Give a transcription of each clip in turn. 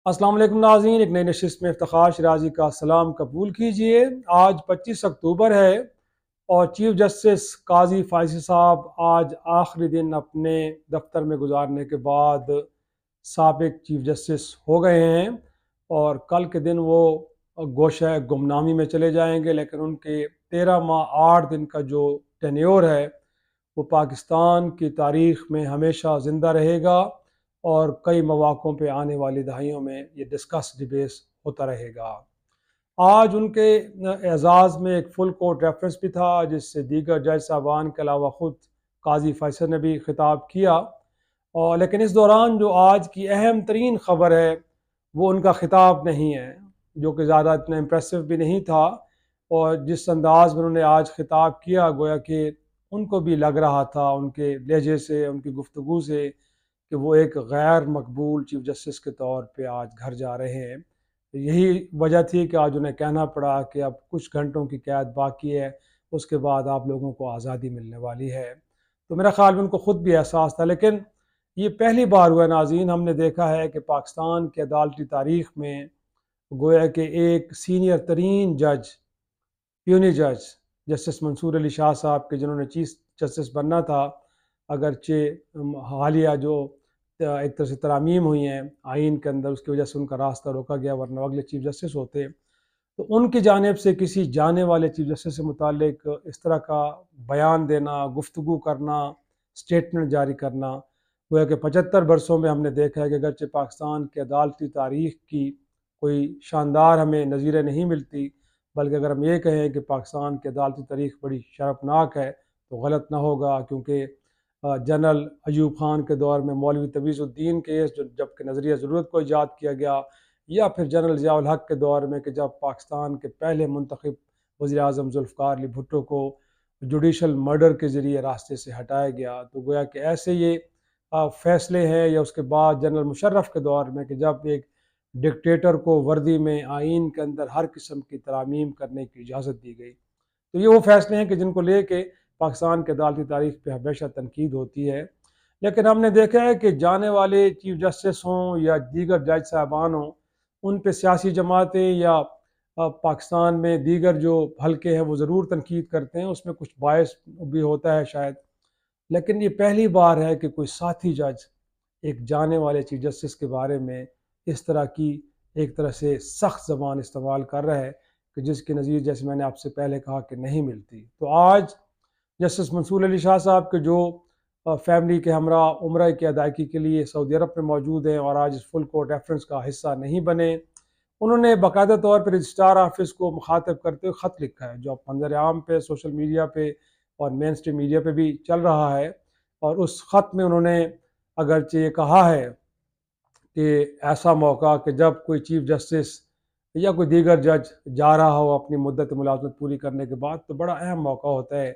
السلام علیکم ناظرین، ایک نئی نشست میں افتخار شرازی کا سلام قبول کیجیے۔ آج 25 اکتوبر ہے اور چیف جسٹس قاضی فائزی صاحب آج آخری دن اپنے دفتر میں گزارنے کے بعد سابق چیف جسٹس ہو گئے ہیں اور کل کے دن وہ گوشہ گمنامی میں چلے جائیں گے، لیکن ان کے 13 ماہ 8 دن کا جو ٹینیور ہے وہ پاکستان کی تاریخ میں ہمیشہ زندہ رہے گا اور کئی مواقعوں پہ آنے والی دہائیوں میں یہ ڈسکس ڈبیس ہوتا رہے گا۔ آج ان کے اعزاز میں ایک فل کورٹ ریفرنس بھی تھا جس سے دیگر جج صاحبان کے علاوہ خود قاضی فیصل نے بھی خطاب کیا، اور لیکن اس دوران جو آج کی اہم ترین خبر ہے وہ ان کا خطاب نہیں ہے، جو کہ زیادہ اتنا امپریسو بھی نہیں تھا، اور جس انداز میں انہوں نے آج خطاب کیا گویا کہ ان کو بھی لگ رہا تھا ان کے لہجے سے، ان کی گفتگو سے، کہ وہ ایک غیر مقبول چیف جسٹس کے طور پہ آج گھر جا رہے ہیں۔ یہی وجہ تھی کہ آج انہیں کہنا پڑا کہ اب کچھ گھنٹوں کی قید باقی ہے، اس کے بعد آپ لوگوں کو آزادی ملنے والی ہے۔ تو میرا خیال میں ان کو خود بھی احساس تھا، لیکن یہ پہلی بار ہوا ناظرین، ہم نے دیکھا ہے کہ پاکستان کی عدالتی تاریخ میں گویا کہ ایک سینئر ترین جج، پیونی جج جسٹس منصور علی شاہ صاحب کے، جنہوں نے چیف جسٹس بننا تھا، اگرچہ حالیہ جو ایک طرح سے ترامیم ہوئی ہیں آئین کے اندر، اس کی وجہ سے ان کا راستہ روکا گیا، ورنہ اگلے چیف جسٹس ہوتے، تو ان کی جانب سے کسی جانے والے چیف جسٹس سے متعلق اس طرح کا بیان دینا، گفتگو کرنا، سٹیٹمنٹ جاری کرنا، گویا کہ 75 برسوں میں ہم نے دیکھا ہے کہ اگرچہ پاکستان کی عدالتی تاریخ کی کوئی شاندار ہمیں نظیریں نہیں ملتی، بلکہ اگر ہم یہ کہیں کہ پاکستان کی عدالتی تاریخ بڑی شرفناک ہے تو غلط نہ ہوگا، کیونکہ جنرل ایوب خان کے دور میں مولوی تبیض الدین کیس جب کہ نظریہ ضرورت کو ایجاد کیا گیا، یا پھر جنرل ضیاء الحق کے دور میں کہ جب پاکستان کے پہلے منتخب وزیر اعظم ذوالفقار علی بھٹو کو جوڈیشل مرڈر کے ذریعے راستے سے ہٹایا گیا، تو گویا کہ ایسے یہ فیصلے ہیں، یا اس کے بعد جنرل مشرف کے دور میں کہ جب ایک ڈکٹیٹر کو وردی میں آئین کے اندر ہر قسم کی ترامیم کرنے کی اجازت دی گئی۔ تو یہ وہ فیصلے ہیں کہ جن کو لے کے پاکستان کے عدالتی تاریخ پہ ہمیشہ تنقید ہوتی ہے، لیکن ہم نے دیکھا ہے کہ جانے والے چیف جسٹس ہوں یا دیگر جج صاحبان ہوں، ان پہ سیاسی جماعتیں یا پاکستان میں دیگر جو حلقے ہیں وہ ضرور تنقید کرتے ہیں، اس میں کچھ باعث بھی ہوتا ہے شاید، لیکن یہ پہلی بار ہے کہ کوئی ساتھی جج ایک جانے والے چیف جسٹس کے بارے میں اس طرح کی ایک طرح سے سخت زبان استعمال کر رہا ہے کہ جس کی نظیر جیسے میں نے آپ سے پہلے کہا کہ نہیں ملتی۔ تو آج جسٹس منصور علی شاہ صاحب کے جو فیملی کے ہمراہ عمرہ کی ادائیگی کے لیے سعودی عرب میں موجود ہیں اور آج اس فل کورٹ ریفرنس کا حصہ نہیں بنے، انہوں نے باقاعدہ طور پر رجسٹرار آفس کو مخاطب کرتے ہوئے خط لکھا ہے، جو اب منظر عام پہ، سوشل میڈیا پہ اور مین اسٹریم میڈیا پہ بھی چل رہا ہے، اور اس خط میں انہوں نے اگرچہ یہ کہا ہے کہ ایسا موقع کہ جب کوئی چیف جسٹس یا کوئی دیگر جج جا رہا ہو اپنی مدت ملازمت پوری کرنے کے بعد، تو بڑا اہم موقع ہوتا ہے،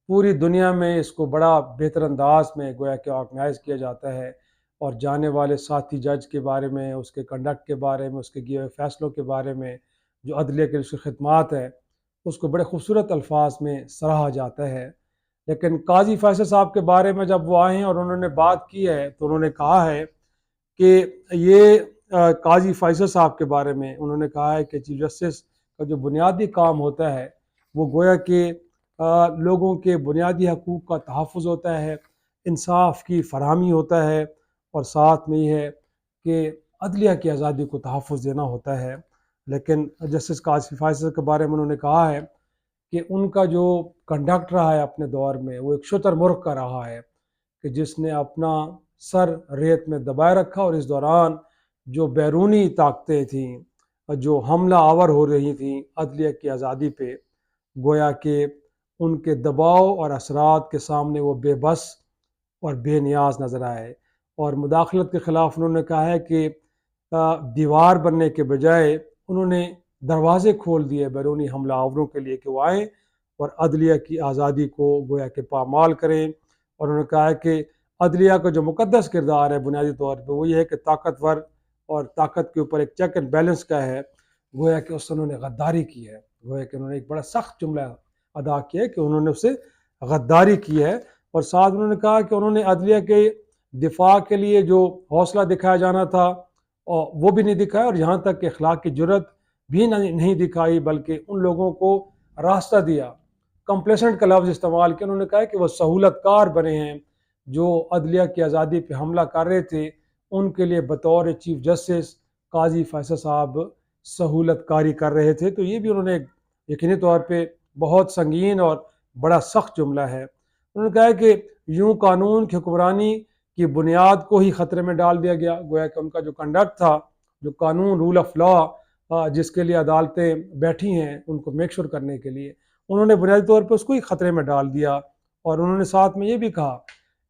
پوری دنیا میں اس کو بڑا بہتر انداز میں گویا کہ آرگنائز کیا جاتا ہے، اور جانے والے ساتھی جج کے بارے میں، اس کے کنڈکٹ کے بارے میں، اس کے کیے ہوئے فیصلوں کے بارے میں، جو عدلیہ کی اس کی خدمات ہے، اس کو بڑے خوبصورت الفاظ میں سراہا جاتا ہے۔ لیکن قاضی فیصل صاحب کے بارے میں جب وہ آئے ہیں اور انہوں نے بات کی ہے، تو انہوں نے کہا ہے کہ یہ قاضی فیصل صاحب کے بارے میں انہوں نے کہا ہے کہ چیف جسٹس کا جو بنیادی کام ہوتا ہے وہ گویا کہ لوگوں کے بنیادی حقوق کا تحفظ ہوتا ہے، انصاف کی فراہمی ہوتا ہے، اور ساتھ میں یہ ہے کہ عدلیہ کی آزادی کو تحفظ دینا ہوتا ہے۔ لیکن جسٹس قاضی فیصل کے بارے میں انہوں نے کہا ہے کہ ان کا جو کنڈکٹ رہا ہے اپنے دور میں، وہ ایک شتر مرغ کا رہا ہے کہ جس نے اپنا سر ریت میں دبائے رکھا، اور اس دوران جو بیرونی طاقتیں تھیں جو حملہ آور ہو رہی تھیں عدلیہ کی آزادی پہ، گویا کہ ان کے دباؤ اور اثرات کے سامنے وہ بے بس اور بے نیاز نظر آئے، اور مداخلت کے خلاف انہوں نے کہا ہے کہ دیوار بننے کے بجائے انہوں نے دروازے کھول دیے بیرونی حملہ آوروں کے لیے کہ وہ آئیں اور عدلیہ کی آزادی کو گویا کہ پامال کریں۔ اور انہوں نے کہا ہے کہ عدلیہ کا جو مقدس کردار ہے بنیادی طور پہ وہ یہ ہے کہ طاقتور اور طاقت کے اوپر ایک چیک اینڈ بیلنس کا ہے، گویا کہ اس سے انہوں نے غداری کی ہے، گویا کہ انہوں نے ایک بڑا سخت جملہ ادا کیا ہے کہ انہوں نے اس سے غداری کی ہے، اور ساتھ انہوں نے کہا کہ انہوں نے عدلیہ کے دفاع کے لیے جو حوصلہ دکھایا جانا تھا اور وہ بھی نہیں دکھایا، اور یہاں تک کہ اخلاق کی جرت بھی نہیں دکھائی، بلکہ ان لوگوں کو راستہ دیا، کمپلیسنٹ کا لفظ استعمال کیا. انہوں نے کہا کہ وہ سہولت کار بنے ہیں، جو عدلیہ کی آزادی پہ حملہ کر رہے تھے ان کے لیے بطور چیف جسٹس قاضی فیصل صاحب سہولت کاری کر رہے تھے. تو یہ بھی انہوں نے یقینی طور پہ بہت سنگین اور بڑا سخت جملہ ہے. انہوں نے کہا کہ یوں قانون کی حکمرانی کی بنیاد کو ہی خطرے میں ڈال دیا گیا. گویا کہ ان کا جو کنڈکٹ تھا، جو قانون، رول آف لا، جس کے لیے عدالتیں بیٹھی ہیں ان کو میک شور کرنے کے لیے، انہوں نے بنیادی طور پہ اس کو ہی خطرے میں ڈال دیا. اور انہوں نے ساتھ میں یہ بھی کہا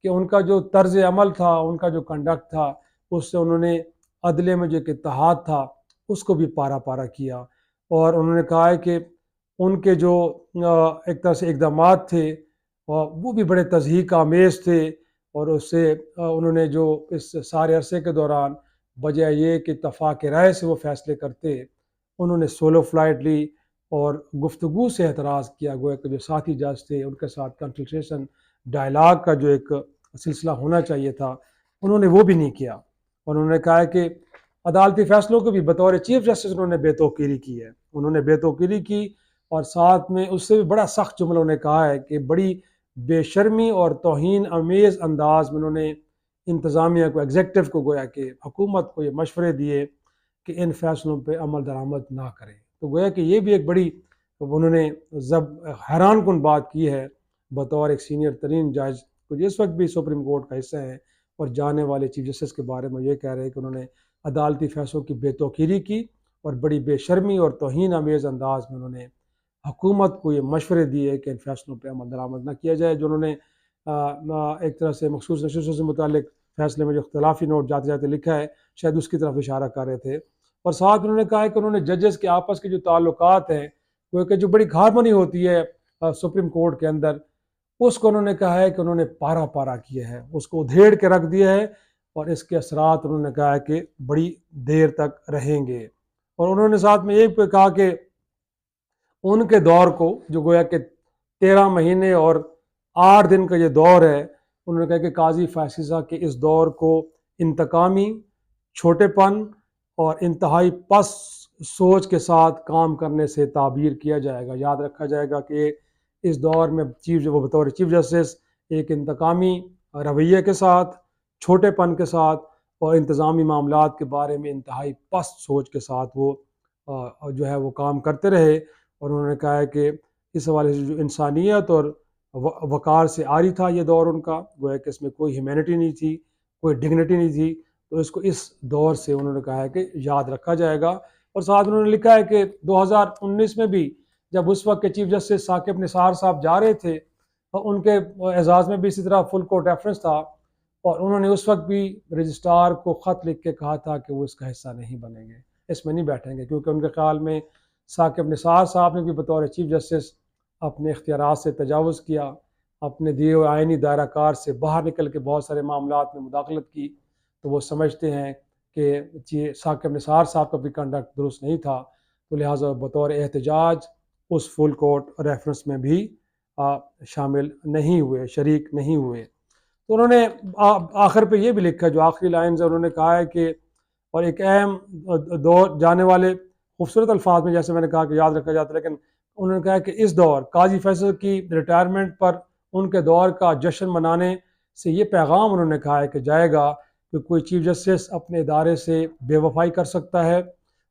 کہ ان کا جو طرز عمل تھا، ان کا جو کنڈکٹ تھا، اس سے انہوں نے عدلے میں جو ایک اتحاد تھا اس کو بھی پارا پارا کیا. اور انہوں نے کہا ہے کہ ان کے جو ایک طرح سے اقدامات تھے وہ بھی بڑے تضحیک آمیز تھے. اور اس سے انہوں نے جو اس سارے عرصے کے دوران بجائے یہ کہ اتفاق رائے سے وہ فیصلے کرتے، انہوں نے سولو فلائٹ لی اور گفتگو سے اعتراض کیا. گویا کہ جو ساتھی جج تھے ان کے ساتھ کنسلٹیشن ڈائلاگ کا جو ایک سلسلہ ہونا چاہیے تھا، انہوں نے وہ بھی نہیں کیا. اور انہوں نے کہا کہ عدالتی فیصلوں کو بھی بطور چیف جسٹس انہوں نے بے توقیری کی ہے. انہوں نے بے توقیری کی، اور ساتھ میں اس سے بھی بڑا سخت جملہ انہوں نے کہا ہے کہ بڑی بے شرمی اور توہین امیز انداز میں انہوں نے انتظامیہ کو، ایگزیکٹو کو، گویا کہ حکومت کو یہ مشورے دیے کہ ان فیصلوں پہ عمل درآمد نہ کریں. تو گویا کہ یہ بھی ایک بڑی انہوں نے حیران کن بات کی ہے بطور ایک سینئر ترین جج، جس وقت بھی سپریم کورٹ کا حصہ ہیں اور جانے والے چیف جسٹس کے بارے میں یہ کہہ رہے ہیں کہ انہوں نے عدالتی فیصلوں کی بے توقیری کی اور بڑی بے شرمی اور توہین امیز انداز میں انہوں نے حکومت کو یہ مشورے دیے کہ ان فیصلوں پہ عمل درآمد نہ کیا جائے. جو انہوں نے ایک طرح سے مخصوص نشستوں سے متعلق فیصلے میں جو اختلافی نوٹ جاتے جاتے لکھا ہے، شاید اس کی طرف اشارہ کر رہے تھے. اور ساتھ انہوں نے کہا ہے کہ انہوں نے ججز کے آپس کے جو تعلقات ہیں، وہ کہ جو بڑی ہارمونی ہوتی ہے سپریم کورٹ کے اندر، اس کو انہوں نے کہا ہے کہ انہوں نے پارا پارا کیا ہے، اس کو ادھیڑ کے رکھ دیا ہے، اور اس کے اثرات انہوں نے کہا ہے کہ بڑی دیر تک رہیں گے. اور انہوں نے ساتھ میں یہ کہا کہ ان کے دور کو، جو گویا کہ 13 مہینے اور 8 دن کا یہ دور ہے، انہوں نے کہا کہ قاضی فیصل کے اس دور کو انتقامی، چھوٹے پن اور انتہائی پس سوچ کے ساتھ کام کرنے سے تعبیر کیا جائے گا. یاد رکھا جائے گا کہ اس دور میں وہ بطور چیف جسٹس ایک انتقامی رویے کے ساتھ، چھوٹے پن کے ساتھ اور انتظامی معاملات کے بارے میں انتہائی پست سوچ کے ساتھ وہ جو ہے وہ کام کرتے رہے. اور انہوں نے کہا ہے کہ اس حوالے سے جو انسانیت اور وقار سے عاری تھا یہ دور ان کا، گویا کہ اس میں کوئی ہیومینٹی نہیں تھی، کوئی ڈگنیٹی نہیں تھی. تو اس کو اس دور سے انہوں نے کہا ہے کہ یاد رکھا جائے گا. اور ساتھ انہوں نے لکھا ہے کہ 2019 میں بھی جب اس وقت کے چیف جسٹس ثاقب نثار صاحب جا رہے تھے، ان کے اعزاز میں بھی اسی طرح فل کورٹ ریفرنس تھا، اور انہوں نے اس وقت بھی رجسٹرار کو خط لکھ کے کہا تھا کہ وہ اس کا حصہ نہیں بنیں گے، اس میں نہیں بیٹھیں گے، کیونکہ ان کے خیال میں ثاقب نثار صاحب نے بھی بطور چیف جسٹس اپنے اختیارات سے تجاوز کیا، اپنے دیے ہوئے آئینی دائرہ کار سے باہر نکل کے بہت سارے معاملات میں مداخلت کی. تو وہ سمجھتے ہیں کہ ثاقب نثار صاحب کا بھی کنڈکٹ درست نہیں تھا، تو لہٰذا بطور احتجاج اس فل کورٹ ریفرنس میں بھی شامل نہیں ہوئے، شریک نہیں ہوئے. تو انہوں نے آخر پہ یہ بھی لکھا، جو آخری لائنز انہوں نے کہا ہے کہ اور ایک اہم دور جانے والے خوبصورت الفاظ میں جیسے میں نے کہا کہ یاد رکھا جاتا ہے، لیکن انہوں نے کہا کہ اس دور قاضی فیصل کی ریٹائرمنٹ پر ان کے دور کا جشن منانے سے یہ پیغام انہوں نے کہا ہے کہ جائے گا کہ کوئی چیف جسٹس اپنے ادارے سے بے وفائی کر سکتا ہے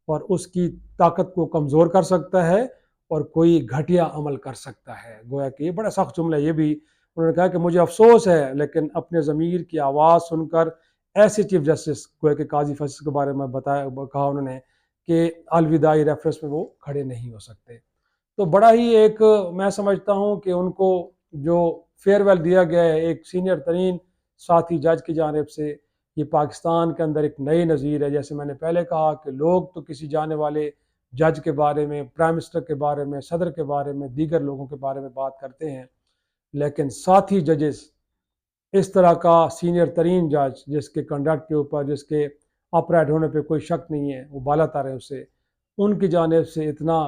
اور اس کی طاقت کو کمزور کر سکتا ہے، اور کوئی گھٹیا عمل کر سکتا ہے. گویا کہ یہ بڑا سخت جملہ. یہ بھی انہوں نے کہا کہ مجھے افسوس ہے، لیکن اپنے ضمیر کی آواز سن کر ایسے چیف جسٹس گویا کہ قاضی فیصل کے بارے میں کہا انہوں نے کہ الوداعی ریفرنس میں وہ کھڑے نہیں ہو سکتے. تو بڑا ہی ایک میں سمجھتا ہوں کہ ان کو جو فیئر ویل دیا گیا ہے ایک سینئر ترین ساتھی جج کی جانب سے، یہ پاکستان کے اندر ایک نئی نظیر ہے. جیسے میں نے پہلے کہا کہ لوگ تو کسی جانے والے جج کے بارے میں، پرائم منسٹر کے بارے میں، صدر کے بارے میں، دیگر لوگوں کے بارے میں بات کرتے ہیں، لیکن ساتھی ججز، اس طرح کا سینئر ترین جج جس کے کنڈکٹ کے اوپر، جس کے اپرائٹ ہونے پہ کوئی شک نہیں ہے، وہ بالا تر ہے، اسے ان کی جانب سے اتنا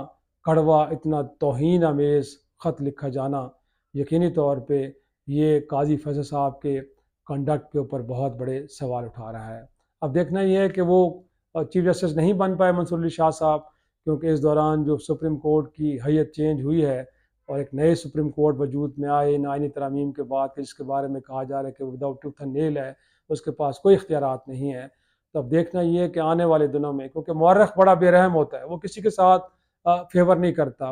کڑوا، اتنا توہین آمیز خط لکھا جانا یقینی طور پہ یہ قاضی فیصل صاحب کے کنڈکٹ کے اوپر بہت بڑے سوال اٹھا رہا ہے. اب دیکھنا یہ ہے کہ وہ چیف جسٹس نہیں بن پائے منصور علی شاہ صاحب، کیونکہ اس دوران جو سپریم کورٹ کی حیت چینج ہوئی ہے اور ایک نئے سپریم کورٹ وجود میں آئے ان آئینی ترامیم کے بعد، جس کے بارے میں کہا جا رہا ہے کہ وداؤٹ ٹوتھ اینڈ نیل ہے، اس کے پاس کوئی اختیارات نہیں ہے۔ تو اب دیکھنا یہ ہے کہ آنے والے دنوں میں، کیونکہ مورخ بڑا بے رحم ہوتا ہے، وہ کسی کے ساتھ فیور نہیں کرتا،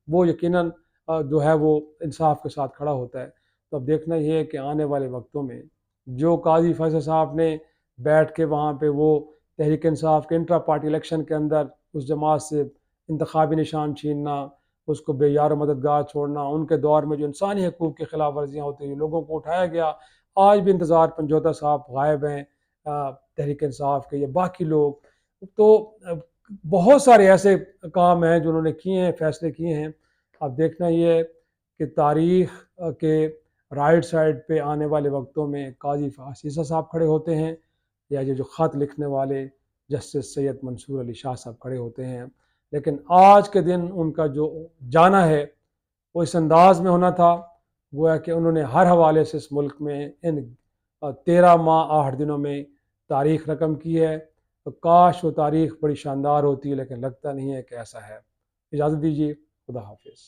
وہ یقیناً جو ہے وہ انصاف کے ساتھ کھڑا ہوتا ہے۔ تو اب دیکھنا یہ ہے کہ آنے والے وقتوں میں جو قاضی فیصل صاحب نے بیٹھ کے وہاں پہ وہ تحریک انصاف کے انٹرا پارٹی الیکشن کے اندر اس جماعت سے انتخابی نشان چھیننا، اس کو بے یار و مددگار چھوڑنا، ان کے دور میں جو انسانی حقوق کی خلاف ورزیاں ہوتی ہیں لوگوں کو اٹھایا گیا، آج بھی انتظار پنجوتا صاحب غائب ہیں تحریک انصاف کے، یا باقی لوگ، تو بہت سارے ایسے کام ہیں جو انہوں نے کیے ہیں، فیصلے کیے ہیں۔ اب دیکھنا یہ ہے کہ تاریخ کے رائٹ سائڈ پہ آنے والے وقتوں میں قاضی فیصل صاحب کھڑے ہوتے ہیں، یا یہ جو خط لکھنے والے جسٹس سید منصور علی شاہ صاحب کھڑے ہوتے ہیں۔ لیکن آج کے دن ان کا جو جانا ہے وہ اس انداز میں ہونا تھا، گویا کہ انہوں نے ہر حوالے سے اس ملک میں ان 13 ماہ 8 دنوں میں تاریخ رقم کی ہے۔ تو کاش وہ تاریخ بڑی شاندار ہوتی ہے، لیکن لگتا نہیں ہے کہ ایسا ہے۔ اجازت دیجیے، خدا حافظ۔